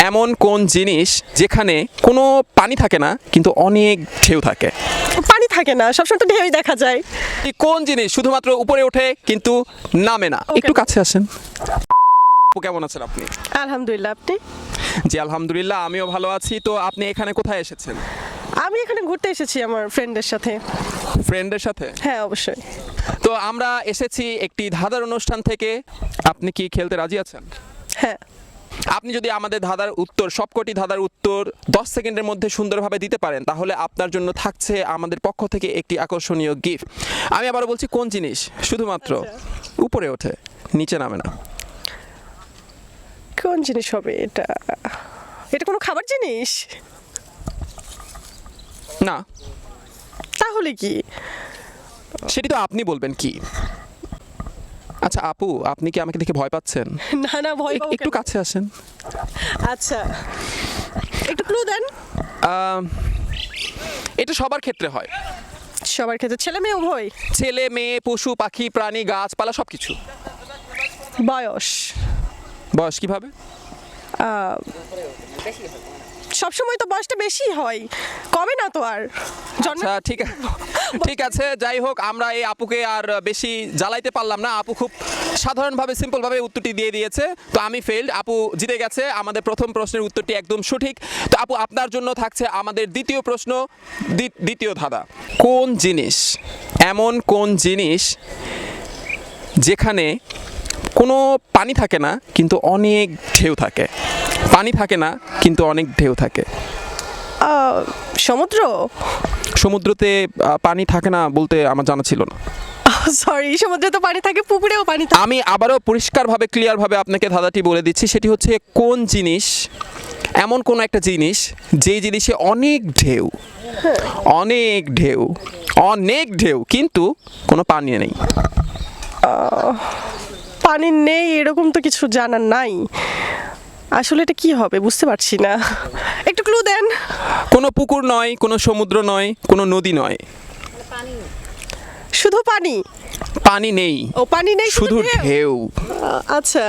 এমন কোন জিনিস যেখানে কোনো পানি থাকে না কিন্তু অনেক ঢেউ থাকে? পানি থাকে না, সবসময় তো ঢেউই দেখা যায়। কোন জিনিস শুধুমাত্র উপরে ওঠে কিন্তু নামে না? একটু কাছে আসেন। আপু, কেমন আছেন আপনি? আলহামদুলিল্লাহ, আপনি? জি আলহামদুলিল্লাহ, আমিও ভালো আছি। তো আপনি এখানে কোথায় এসেছেন? আমি এখানে ঘুরতে এসেছি আমার ফ্রেন্ডের সাথে। ফ্রেন্ডের সাথে? হ্যাঁ, অবশ্যই। তো আমরা এসেছি একটি ধাঁধার অনুষ্ঠান থেকে। আপনি কি খেলতে রাজি আছেন? হ্যাঁ। আপনি যদি আমাদের ধাঁধার উত্তর, সবকটি ধাঁধার উত্তর 10 সেকেন্ডের মধ্যে সুন্দরভাবে দিতে পারেন, তাহলে আপনার জন্য থাকছে আমাদের পক্ষ থেকে একটি আকর্ষণীয় গিফট। আমি আবারও বলছি, কোন জিনিস শুধুমাত্র উপরে ওঠে, নিচে নামে না? কোন জিনিস হবে এটা? এটা কোনো খাবার জিনিস? না। তাহলে কি? সেটি তো আপনি বলবেন কি। আচ্ছা আপু, আপনি কি আমাকে দেখে ভয় পাচ্ছেন? না না, ভয় পাবো একটু কেন? কাছে আসেন। আচ্ছা, একটু ক্লু দেন। আহ, এটা সবার ক্ষেত্রে হয়। সবার ক্ষেত্রে, ছেলে মেয়ে উভয়? ছেলে মেয়ে, পশু পাখি, প্রাণী, গাছপালা, সব কিছু। বয়স? বয়স কিভাবে? সবসময় তো বয়সটা বেশি হয়, কমে না তো আর জন্ম। আচ্ছা ঠিক আছে, যাই হোক, আমরা এই আপুকে আর বেশি জ্বালাইতে পারলাম না। আপু খুব সাধারণভাবে, সিম্পলভাবে উত্তরটি দিয়ে দিয়েছে। তো আমি ফেলড, আপু জিতে গেছে। আমাদের প্রথম প্রশ্নের উত্তরটি একদম সঠিক। তো আপু, আপনার জন্য থাকছে আমাদের দ্বিতীয় প্রশ্ন, দ্বিতীয় ধাঁধা। কোন জিনিস, এমন কোন জিনিস যেখানে কোনো পানি থাকে না কিন্তু অনেক ঢেউ থাকে? পানি থাকে না কিন্তু অনেক ঢেউ থাকে। সমুদ্র? সমুদ্রতে পানি থাকে না বলতে আমার জানা ছিল না। সরি, সমুদ্রে তো পানি থাকে, পুকুরেও পানি থাকে। আমি আবারও পরিষ্কারভাবে, ক্লিয়ারভাবে আপনাকে ধাঁধাটি বলে দিচ্ছি। সেটি হচ্ছে, কোন জিনিস, এমন কোন একটা জিনিস যেই জিনিসে অনেক ঢেউ, অনেক ঢেউ, অনেক ঢেউ কিন্তু কোনো পানি নেই? পানি নেই এরকম তো কিছু জানার নাই। আসলে এটা কি হবে বুঝতে পারছি না, একটু ক্লু দেন। কোনো পুকুর নয়, কোনো সমুদ্র নয়, কোনো নদী নয়। শুধু পানি? পানি নেই, ও, পানি নেই, শুধু ঢেউ। আচ্ছা,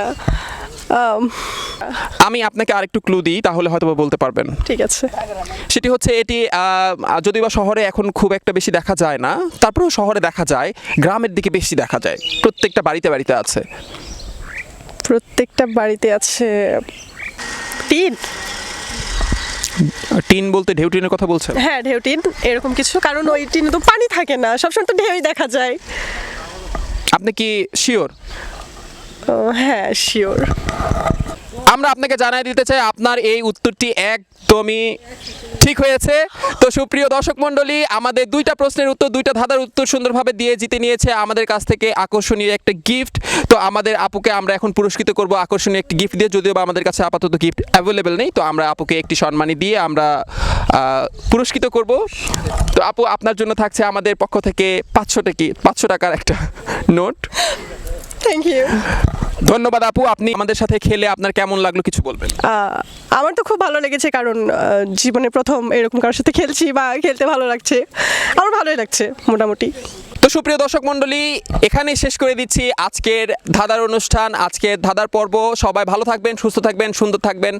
আমি আপনাকে আরেকটু ক্লু দিই, তাহলে হয়তো বলতে পারবেন। ঠিক আছে। সেটি হচ্ছে, এটি যদিও বা শহরে এখন খুব একটা বেশি দেখা যায় না, তারপরেও শহরে দেখা যায়, গ্রামের দিকে বেশি দেখা যায়। প্রত্যেকটা বাড়িতে বাড়িতে আছে। প্রত্যেকটা বাড়িতে আছে? টিন? টিন বলতে ঢেউ টিনের কথা বলছেন? হ্যাঁ, ঢেউ টিন এরকম কিছু, কারণ ওই টিনে তো পানি থাকে না, সবসময় তো ঢেউই দেখা যায়। আপনি কি শিওর? হ্যাঁ, শিওর। আমরা আপনাকে জানাই দিতে চাই, আপনার এই উত্তরটি একদমই ঠিক হয়েছে। তো সুপ্রিয় দর্শক মণ্ডলী, আমাদের দুইটা প্রশ্নের উত্তর, দুইটা ধাঁধার উত্তর সুন্দরভাবে দিয়ে জিতে নিয়েছে আমাদের কাছ থেকে আকর্ষণীয় একটা গিফট। তো আমাদের আপুকে আমরা এখন পুরস্কৃত করব আকর্ষণীয় একটি গিফট দিয়ে। যদিও বা আমাদের কাছে আপাতত গিফট অ্যাভেলেবেল নেই, তো আমরা আপুকে একটি সম্মানী দিয়ে আমরা পুরস্কৃত করব। তো আপু, আপনার জন্য থাকছে আমাদের পক্ষ থেকে 500 টাকার একটা নোট। Thank you. ধন্যবাদ আপু। আপনি আমাদের সাথে খেলে আপনার কেমন লাগলো কিছু বলবেন? আমার তো খুব ভালো লেগেছে, কারণ জীবনে প্রথম এরকম কারোর সাথে খেলছি বা খেলতে ভালো লাগছে। আমার ভালোই লাগছে মোটামুটি। তো সুপ্রিয় দর্শক মণ্ডলী, এখানেই শেষ করে দিচ্ছি আজকের ধাঁধার অনুষ্ঠান, আজকের ধাঁধার পর্ব। সবাই ভালো থাকবেন, সুস্থ থাকবেন, সুন্দর থাকবেন।